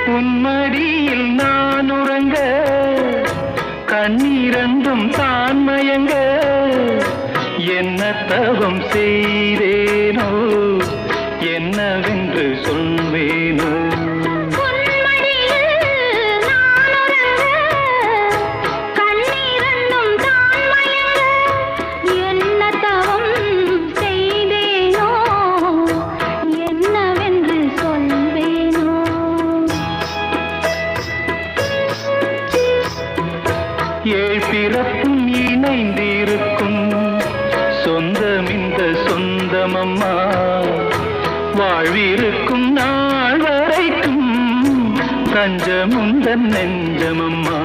உன்மடியில் நான் உறங்க கண்ணீரந்தும் தான் மயங்க என்ன தவம் செய்தேனோ என்னவென்று சொல்வேனோ ஏழ் பிறப்பும் இணைந்திருக்கும் சொந்தம் இந்த சொந்தமம்மா வாழ்விருக்கும் நாள் வரைக்கும் தஞ்சமுந்தன் நெஞ்சமம்மா